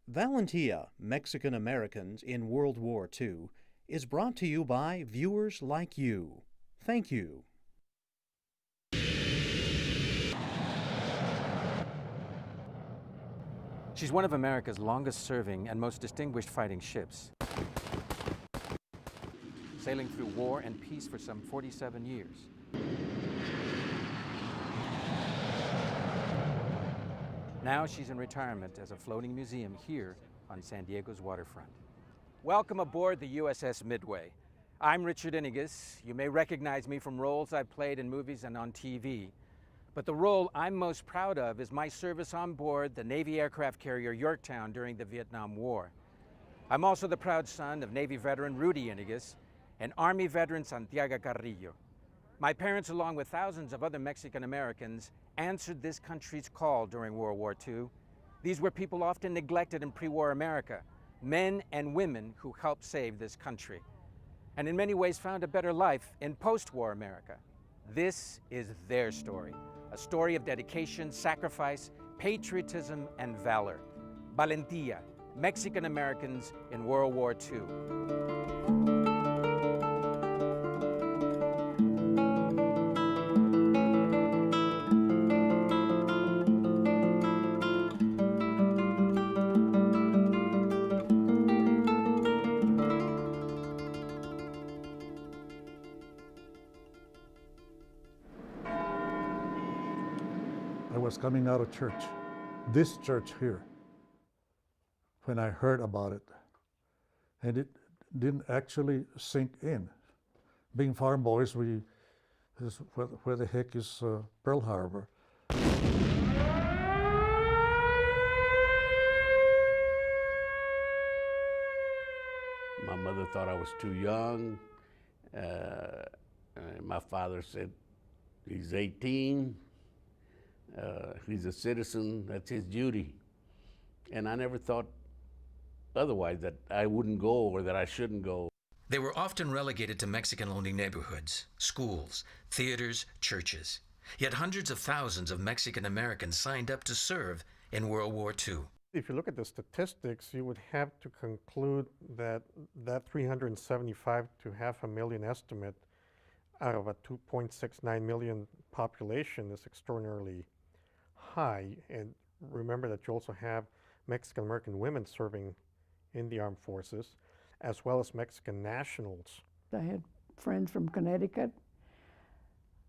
Valentia, Mexican Americans in World War II, is brought to you by viewers like you. Thank you. She's one of America's longest-serving and most distinguished fighting ships, sailing through war and peace for some 47 years. Now she's in retirement as a floating museum here on San Diego's waterfront. Welcome aboard the USS Midway. I'm Richard Inigas. You may recognize me from roles I've played in movies and on TV. But the role I'm most proud of is my service on board the Navy aircraft carrier Yorktown during the Vietnam War. I'm also the proud son of Navy veteran Rudy Inigas and Army veteran Santiago Carrillo. My parents, along with thousands of other Mexican Americans, answered this country's call during World War II. These were people often neglected in pre-war America, men and women who helped save this country, and in many ways found a better life in post-war America. This is their story, a story of dedication, sacrifice, patriotism, and valor. Valentia, Mexican Americans in World War II. I was coming out of church, this church here, when I heard about it. And it didn't actually sink in. Being farm boys, where the heck is Pearl Harbor? My mother thought I was too young. My father said, he's 18. He's a citizen, that's his duty. And I never thought otherwise, that I wouldn't go or that I shouldn't go. They were often relegated to Mexican-only neighborhoods, schools, theaters, churches. Yet hundreds of thousands of Mexican Americans signed up to serve in World War II. If you look at the statistics, you would have to conclude that 375 to 500,000 estimate out of a 2.69 million population is extraordinarily high. And remember that you also have Mexican American women serving in the armed forces, as well as Mexican nationals. I had friends from Connecticut,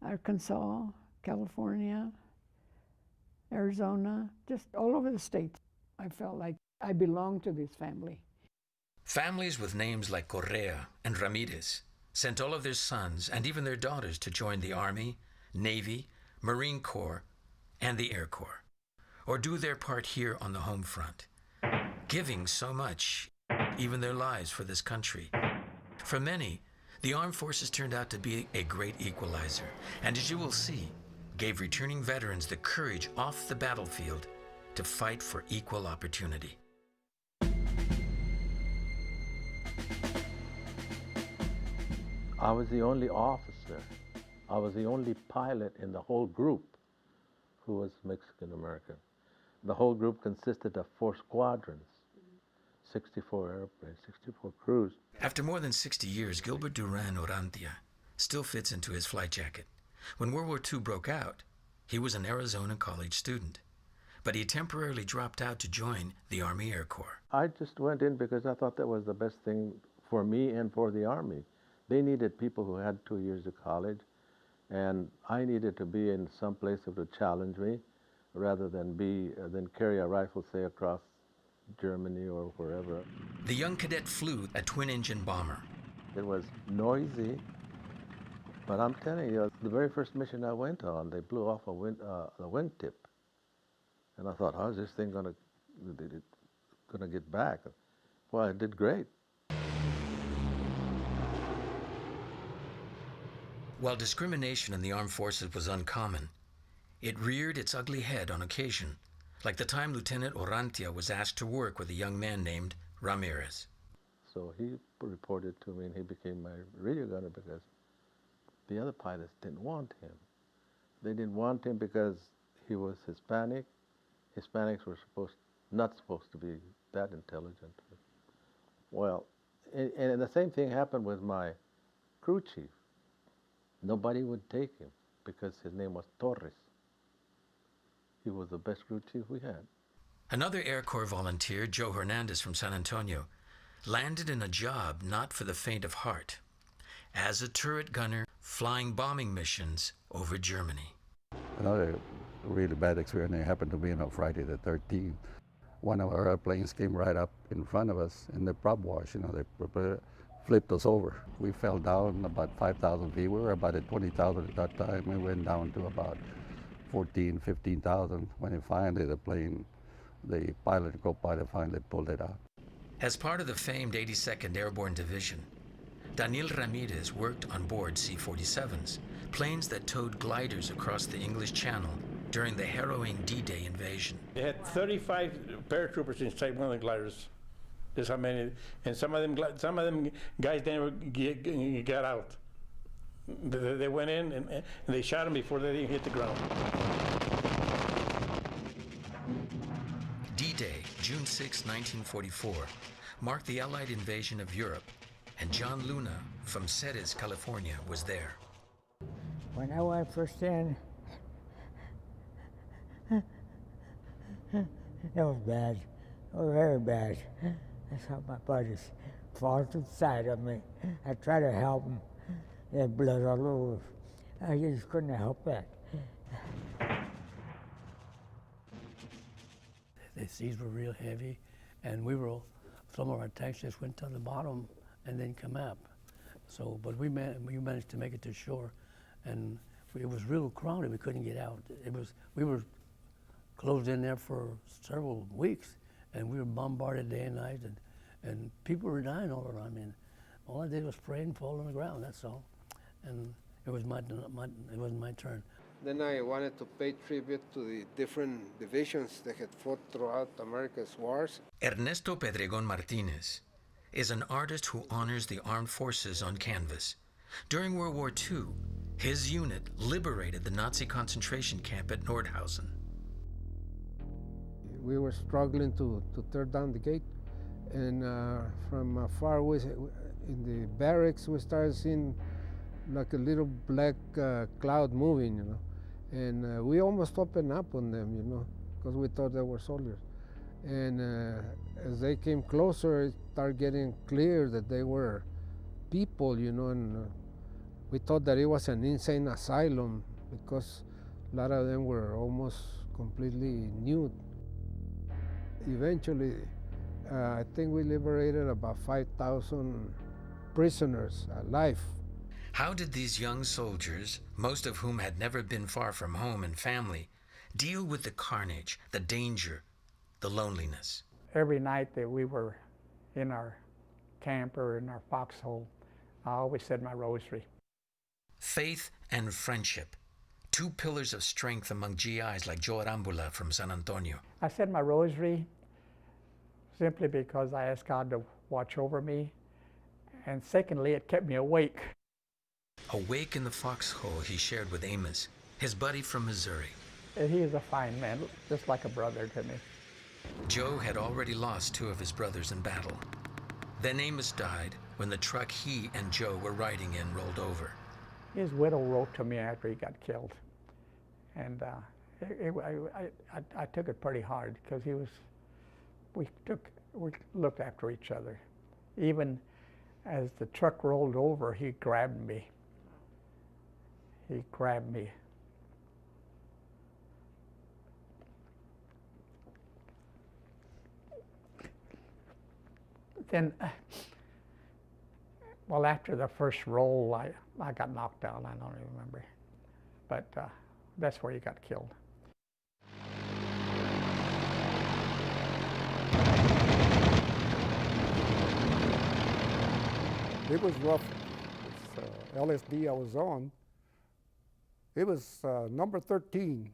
Arkansas, California, Arizona, just all over the states. I felt like I belonged to this family. Families with names like Correa and Ramirez sent all of their sons and even their daughters to join the Army, Navy, Marine Corps, and the Air Corps, or do their part here on the home front, giving so much, even their lives for this country. For many, the armed forces turned out to be a great equalizer, and as you will see, gave returning veterans the courage off the battlefield to fight for equal opportunity. I was the only officer. I was the only pilot in the whole group who was Mexican American. The whole group consisted of 4 squadrons, 64 airplanes, 64 crews. After more than 60 years, Gilbert Duran Orrantia still fits into his flight jacket. When World War II broke out, he was an Arizona college student, but he temporarily dropped out to join the Army Air Corps. I just went in because I thought that was the best thing for me and for the Army. They needed people who had 2 years of college, and I needed to be in some place that would challenge me rather than carry a rifle, say, across Germany or wherever. The young cadet flew a twin-engine bomber. It was noisy, but I'm telling you, the very first mission I went on, they blew off a wingtip. And I thought, how's this thing gonna get back? Well, it did great. While discrimination in the armed forces was uncommon, it reared its ugly head on occasion, like the time Lieutenant Orrantia was asked to work with a young man named Ramirez. So he reported to me, and he became my radio gunner because the other pilots didn't want him. They didn't want him because he was Hispanic. Hispanics were not supposed to be that intelligent. Well, and the same thing happened with my crew chief. Nobody would take him because his name was Torres. He was the best crew chief we had. Another Air Corps volunteer, Joe Hernandez from San Antonio, landed in a job not for the faint of heart, as a turret gunner flying bombing missions over Germany. Another really bad experience happened to me on Friday the 13th. One of our airplanes came right up in front of us in the prop wash. They flipped us over. We fell down about 5,000 feet. We were about at 20,000 at that time. We went down to about 14, 15,000 when finally the pilot and co-pilot finally pulled it out. As part of the famed 82nd Airborne Division, Daniel Ramirez worked on board C-47s, planes that towed gliders across the English Channel during the harrowing D-Day invasion. They had 35 paratroopers inside one of the gliders. There's how many, and some of them guys never got out. They went in and they shot them before they even hit the ground. D-Day, June 6, 1944, marked the Allied invasion of Europe, and John Luna from Ceres, California, was there. When I went first in, it was bad. It was very bad. I saw my buddies fall to the side of me. I tried to help them. They had blood all over. I just couldn't help that. The seas were real heavy, and some of our tanks just went to the bottom and then come up. So, but we managed to make it to shore, and it was real crowded. We couldn't get out. We were closed in there for several weeks, and we were bombarded day and night, and people were dying all around me. And all I did was pray and fall on the ground. That's all. And it wasn't my turn. Then I wanted to pay tribute to the different divisions that had fought throughout America's wars. Ernesto Pedregon Martinez is an artist who honors the armed forces on canvas. During World War II, his unit liberated the Nazi concentration camp at Nordhausen. We were struggling to tear down the gate, and from far away in the barracks we started seeing like a little black cloud moving, you know, and we almost opened up on them, you know, because we thought they were soldiers. And as they came closer, it started getting clear that they were people, you know, and we thought that it was an insane asylum because a lot of them were almost completely nude. Eventually, I think we liberated about 5,000 prisoners alive. How did these young soldiers, most of whom had never been far from home and family, deal with the carnage, the danger, the loneliness? Every night that we were in our camp or in our foxhole, I always said my rosary. Faith and friendship, two pillars of strength among GIs like Joe Arambula from San Antonio. I said my rosary simply because I asked God to watch over me, and secondly, it kept me awake. Awake in the foxhole he shared with Amos, his buddy from Missouri. And he is a fine man, just like a brother to me. Joe had already lost two of his brothers in battle. Then Amos died when the truck he and Joe were riding in rolled over. His widow wrote to me after he got killed, and I took it pretty hard because we looked after each other. Even as the truck rolled over, he grabbed me. He grabbed me. Then, well, after the first roll, I got knocked out. I don't even remember. But that's where he got killed. It was rough. This LSD I was on, it was number 13.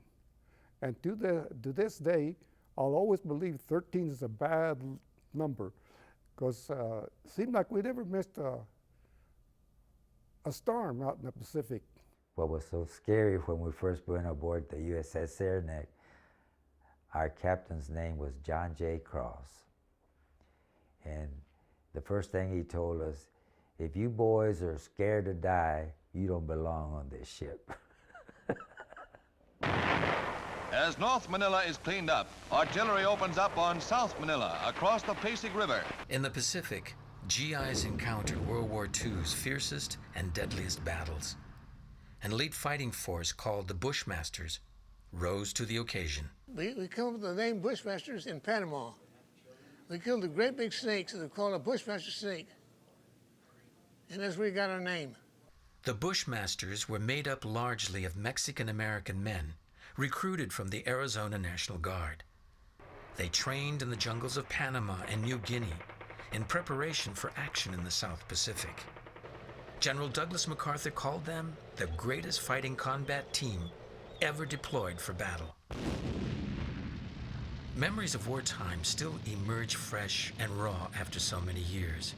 And to this day, I'll always believe 13 is a bad number, because it seemed like we never missed a storm out in the Pacific. What was so scary when we first went aboard the USS Saranac, our captain's name was John J. Cross. And the first thing he told us, if you boys are scared to die, you don't belong on this ship. As North Manila is cleaned up, artillery opens up on South Manila across the Pasig River. In the Pacific, GIs encountered World War II's fiercest and deadliest battles. An elite fighting force called the Bushmasters rose to the occasion. We come up with the name Bushmasters in Panama. We killed the great big snakes that are called a Bushmaster snake. And that's where we got our name. The Bushmasters were made up largely of Mexican-American men recruited from the Arizona National Guard. They trained in the jungles of Panama and New Guinea in preparation for action in the South Pacific. General Douglas MacArthur called them the greatest fighting combat team ever deployed for battle. Memories of wartime still emerge fresh and raw after so many years.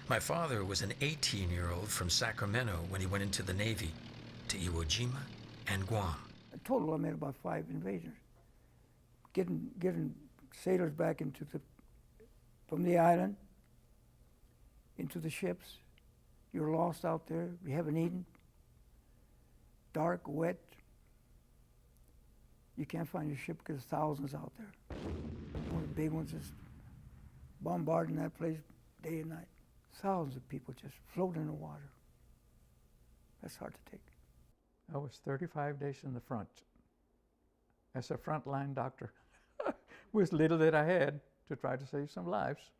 My father was an 18-year-old from Sacramento when he went into the Navy to Iwo Jima and Guam. In total, I made about 5 invasions. Getting sailors back from the island into the ships. You're lost out there. You haven't eaten. Dark, wet. You can't find your ship because there's thousands out there. One of the big ones is bombarding that place day and night. Thousands of people just floating in the water. That's hard to take. I was 35 days in the front as a frontline doctor with little that I had to try to save some lives,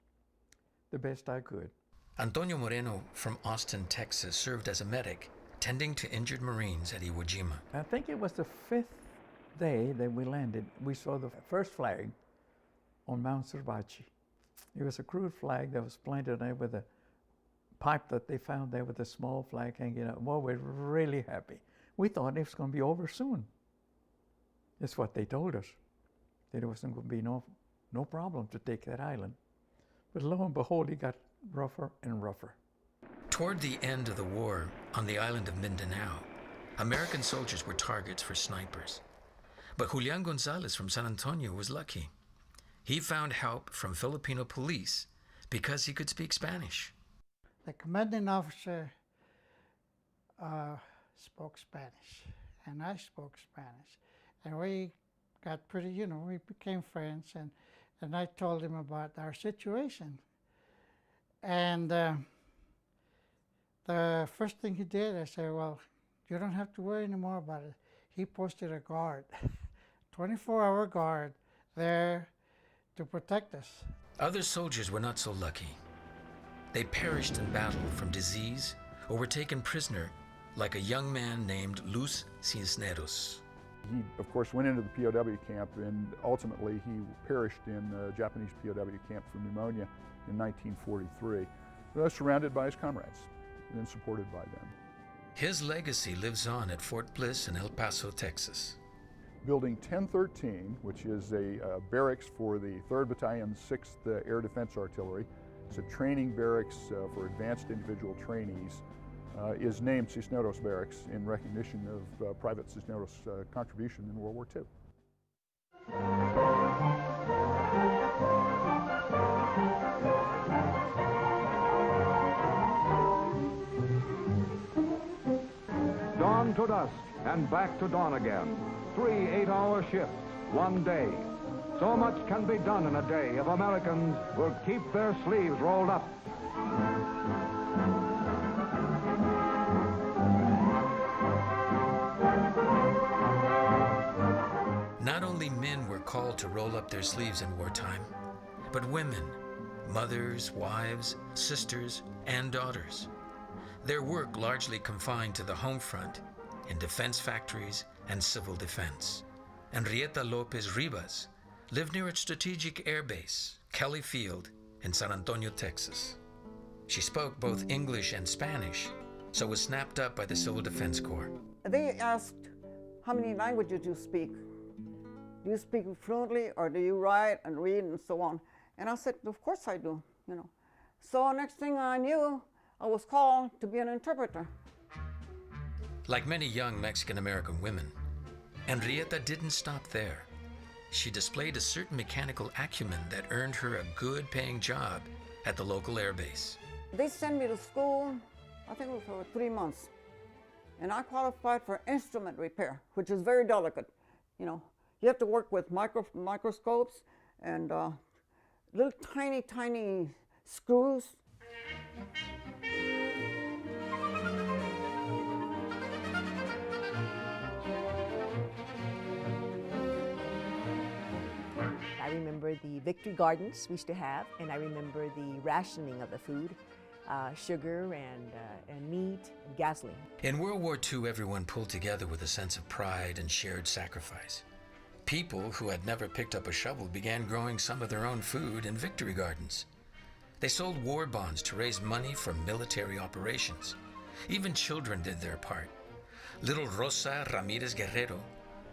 the best I could. Antonio Moreno from Austin, Texas, served as a medic, tending to injured Marines at Iwo Jima. I think it was the 5th day that we landed. We saw the first flag on Mount Cervachi. It was a crude flag that was planted there with a pipe that they found there with a small flag hanging out. Well, we're really happy. We thought it was going to be over soon. That's what they told us, that it wasn't going to be no problem to take that island. But lo and behold, it got rougher and rougher. Toward the end of the war, on the island of Mindanao, American soldiers were targets for snipers. But Julian Gonzalez from San Antonio was lucky. He found help from Filipino police because he could speak Spanish. The commanding officer spoke Spanish, and I spoke Spanish. And we got pretty, we became friends, and I told him about our situation. And the first thing he did, I said, well, you don't have to worry anymore about it. He posted a guard, 24-hour guard there to protect us. Other soldiers were not so lucky. They perished in battle from disease or were taken prisoner, like a young man named Luz Cisneros. He, of course, went into the POW camp, and ultimately he perished in a Japanese POW camp from pneumonia in 1943. He was surrounded by his comrades and supported by them. His legacy lives on at Fort Bliss in El Paso, Texas. Building 1013, which is a barracks for the 3rd Battalion, 6th Air Defense Artillery. It's a training barracks for advanced individual trainees. Is named Cisneros Barracks in recognition of Private Cisneros' contribution in World War II. Dawn to dusk and back to dawn again. 3 8-hour shifts, one day. So much can be done in a day if Americans will keep their sleeves rolled up. Not only men were called to roll up their sleeves in wartime, but women, mothers, wives, sisters, and daughters. Their work largely confined to the home front, in defense factories and civil defense. Henrietta Lopez Rivas lived near a strategic air base, Kelly Field, in San Antonio, Texas. She spoke both English and Spanish, so was snapped up by the Civil Defense Corps. They asked, how many languages do you speak? Do you speak fluently, or do you write and read and so on? And I said, of course I do, So next thing I knew, I was called to be an interpreter. Like many young Mexican-American women, Henrietta didn't stop there. she displayed a certain mechanical acumen that earned her a good-paying job at the local air base. They sent me to school, I think it was for 3 months. And I qualified for instrument repair, which is very delicate. You know, you have to work with microscopes and little tiny screws. I remember the victory gardens we used to have, and I remember the rationing of the food, sugar and meat and gasoline. In World War II, everyone pulled together with a sense of pride and shared sacrifice. People who had never picked up a shovel began growing some of their own food in victory gardens. They sold war bonds to raise money for military operations. Even children did their part. Little Rosa Ramirez Guerrero,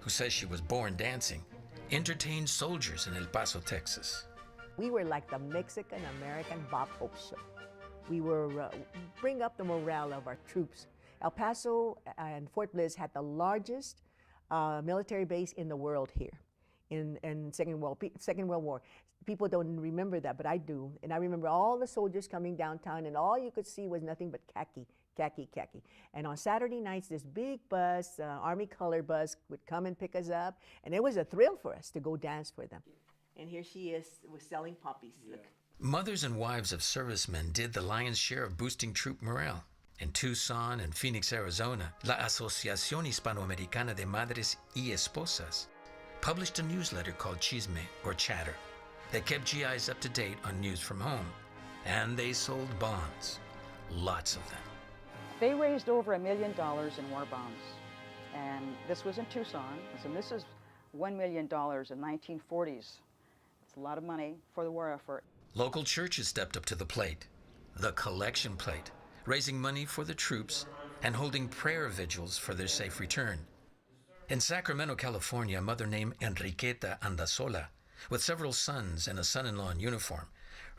who says she was born dancing, entertained soldiers in El Paso, Texas. We were like the Mexican-American Bob Hope show. We were bring up the morale of our troops. El Paso and Fort Bliss had the largest military base in the world here in Second World War. People don't remember that, but I do. And I remember all the soldiers coming downtown, and all you could see was nothing but khaki. And on Saturday nights, this big bus, Army color bus, would come and pick us up, and it was a thrill for us to go dance for them. And here she is, was selling poppies. Yeah. Look. Mothers and wives of servicemen did the lion's share of boosting troop morale. In Tucson and Phoenix, Arizona, La Asociación Hispanoamericana de Madres y Esposas published a newsletter called Chisme, or Chatter, that kept GIs up to date on news from home. And they sold bonds, lots of them. They raised over $1 million in war bonds. And this was in Tucson, and this is $1 million in 1940s. It's a lot of money for the war effort. Local churches stepped up to the plate, the collection plate, raising money for the troops and holding prayer vigils for their safe return. In Sacramento, California, a mother named Henrietta Andasola, with several sons and a son-in-law in uniform,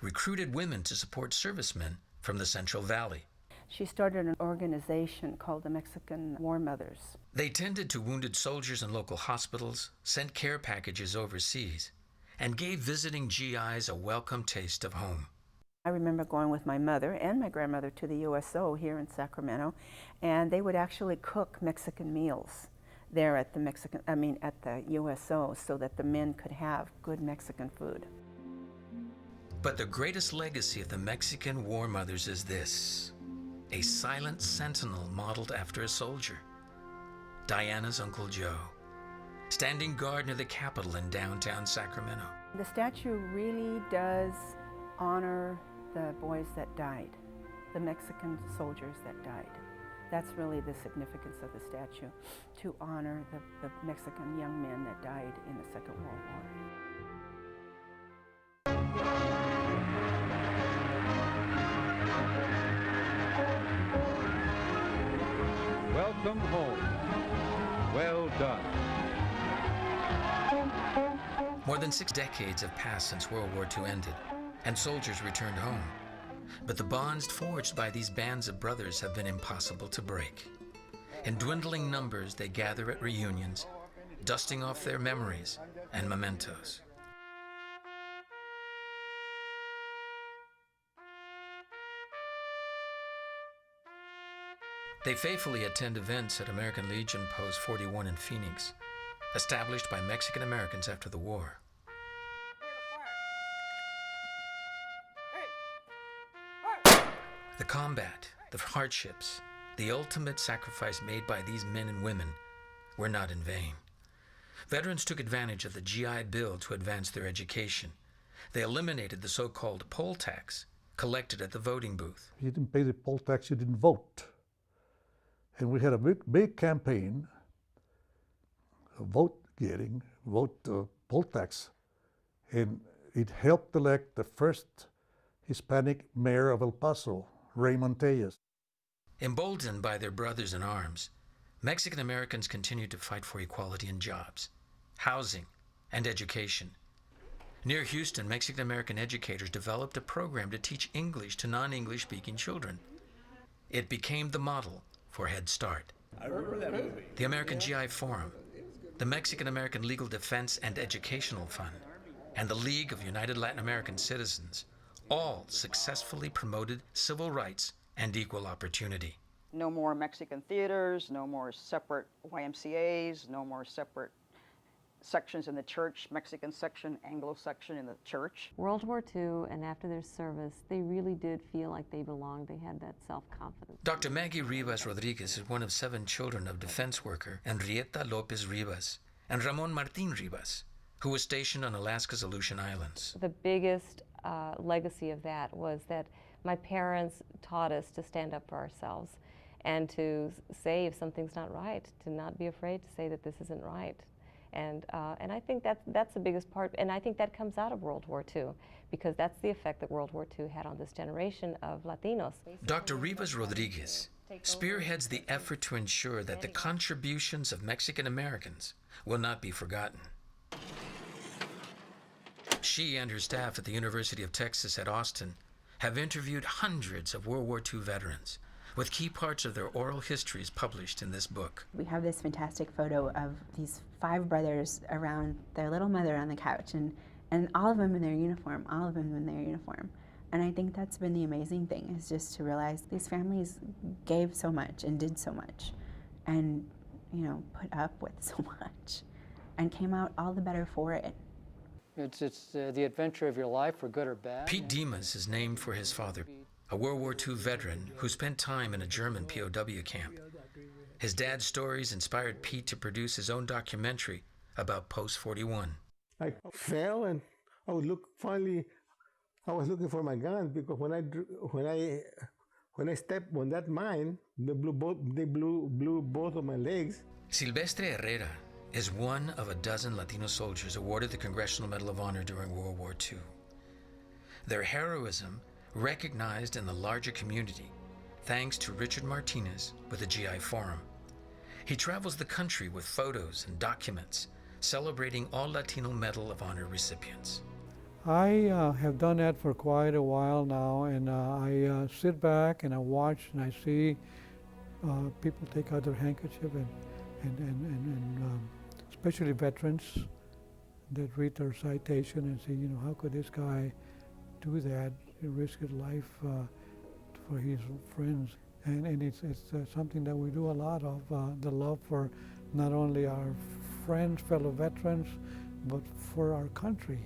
recruited women to support servicemen from the Central Valley. She started an organization called the Mexican War Mothers. They tended to wounded soldiers in local hospitals, sent care packages overseas, and gave visiting GIs a welcome taste of home. I remember going with my mother and my grandmother to the USO here in Sacramento, and they would actually cook Mexican meals there at the USO so that the men could have good Mexican food. But the greatest legacy of the Mexican War Mothers is this: a silent sentinel modeled after a soldier, Diana's Uncle Joe, standing guard near the Capitol in downtown Sacramento. The statue really does honor the boys that died, the Mexican soldiers that died. That's really the significance of the statue, to honor the Mexican young men that died in the Second World War. Welcome home. Well done. More than 6 decades have passed since World War II ended, and soldiers returned home. But the bonds forged by these bands of brothers have been impossible to break. In dwindling numbers, they gather at reunions, dusting off their memories and mementos. They faithfully attend events at American Legion Post 41 in Phoenix, established by Mexican Americans after the war. The combat, the hardships, the ultimate sacrifice made by these men and women were not in vain. Veterans took advantage of the GI Bill to advance their education. They eliminated the so-called poll tax collected at the voting booth. If you didn't pay the poll tax, you didn't vote. And we had a big campaign, poll tax, and it helped elect the first Hispanic mayor of El Paso, Ray Montellas. Emboldened by their brothers in arms, Mexican Americans continued to fight for equality in jobs, housing, and education. Near Houston, Mexican American educators developed a program to teach English to non-English speaking children. It became the model for Head Start. I remember that movie. The American GI Forum, the Mexican American Legal Defense and Educational Fund, and the League of United Latin American Citizens all successfully promoted civil rights and equal opportunity. No more Mexican theaters, no more separate YMCAs, no more separate sections in the church, Mexican section, Anglo section in the church. World War II and after their service, they really did feel like they belonged. They had that self-confidence. Dr. Maggie Rivas Rodriguez is one of 7 children of defense worker Henrietta Lopez Rivas and Ramon Martin Rivas, who was stationed on Alaska's Aleutian Islands. The biggest legacy of that was that my parents taught us to stand up for ourselves and to say if something's not right, to not be afraid to say that this isn't right. And I think that's the biggest part, and I think that comes out of World War II, because that's the effect that World War II had on this generation of Latinos. Dr. Rivas Rodriguez spearheads the effort to ensure that the contributions of Mexican Americans will not be forgotten. She and her staff at the University of Texas at Austin have interviewed hundreds of World War II veterans, with key parts of their oral histories published in this book. We have this fantastic photo of these 5 brothers around their little mother on the couch, and all of them in their uniform, all of them in their uniform. And I think that's been the amazing thing, is just to realize these families gave so much and did so much and, you know, put up with so much and came out all the better for it. It's the adventure of your life, for good or bad. Pete Dimas is named for his father, a World War II veteran who spent time in a German POW camp. His dad's stories inspired Pete to produce his own documentary about post-41. I fell and I was finally I was looking for my gun, because when I stepped on that mine, they blew both of my legs. Silvestre Herrera is one of a dozen Latino soldiers awarded the Congressional Medal of Honor during World War II. Their heroism recognized in the larger community thanks to Richard Martinez with the GI Forum. He travels the country with photos and documents celebrating all Latino Medal of Honor recipients. I have done that for quite a while now, and I sit back and I watch and I see people take out their handkerchief and especially veterans that read their citation and say, you know, how could this guy do that and risk his life for his friends? And it's something that we do a lot of, the love for not only our friends, fellow veterans, but for our country.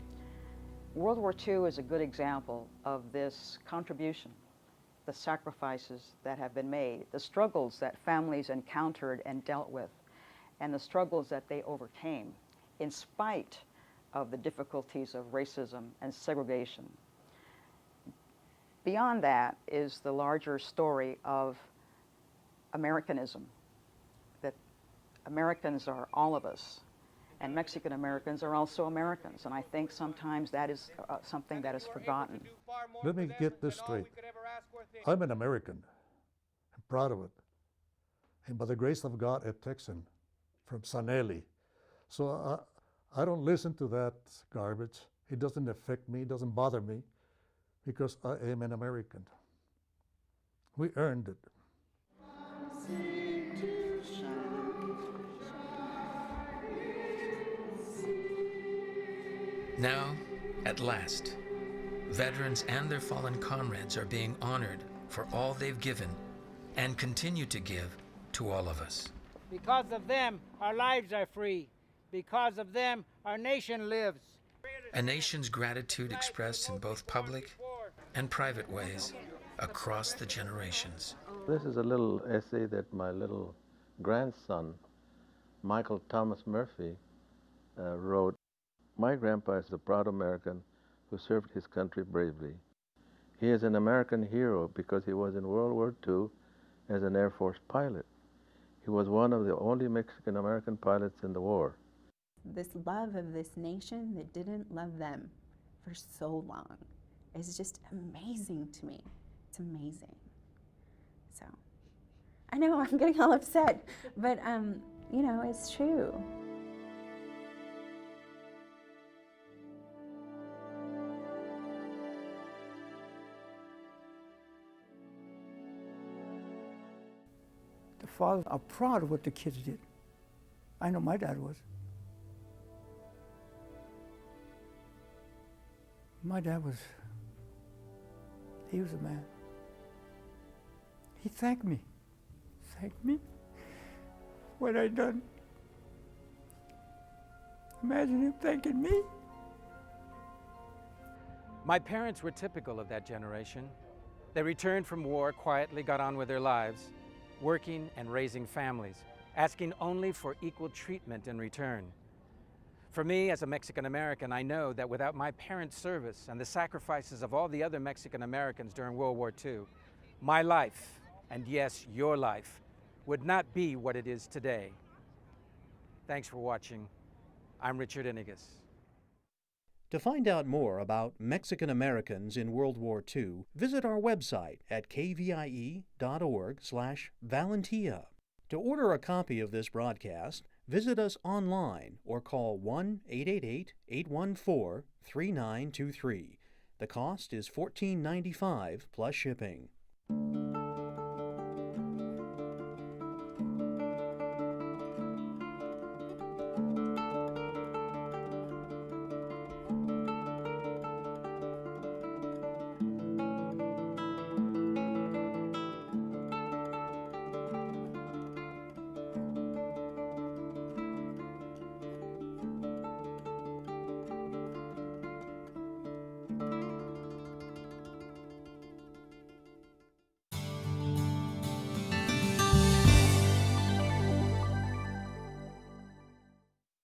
World War II is a good example of this contribution, the sacrifices that have been made, the struggles that families encountered and dealt with, and the struggles that they overcame in spite of the difficulties of racism and segregation. Beyond that is the larger story of Americanism, that Americans are all of us, and Mexican Americans are also Americans, and I think sometimes that is something that is forgotten. Let me get this straight. I'm an American. I'm proud of it. And by the grace of God, a Texan from Sanelli. So I don't listen to that garbage. It doesn't affect me, it doesn't bother me, because I am an American. We earned it. Now, at last, veterans and their fallen comrades are being honored for all they've given and continue to give to all of us. Because of them, our lives are free. Because of them, our nation lives. A nation's gratitude expressed in both public and private ways across the generations. This is a little essay that my little grandson, Michael Thomas Murphy, wrote. My grandpa is a proud American who served his country bravely. He is an American hero because he was in World War II as an Air Force pilot. He was one of the only Mexican-American pilots in the war. This love of this nation that didn't love them for so long is just amazing to me. It's amazing. So, I know I'm getting all upset, but you know, it's true. The fathers are proud of what the kids did. I know my dad was. My dad he was a man. He thanked me what I done. Imagine him thanking me. My parents were typical of that generation. They returned from war, quietly got on with their lives, working and raising families, asking only for equal treatment in return. For me, as a Mexican American, I know that without my parents' service and the sacrifices of all the other Mexican Americans during World War II, my life, and yes, your life, would not be what it is today. Thanks for watching. I'm Richard Inigas. To find out more about Mexican Americans in World War II, visit our website at kvie.org/Valentia. To order a copy of this broadcast, visit us online or call 1-888-814-3923. The cost is $14.95 plus shipping.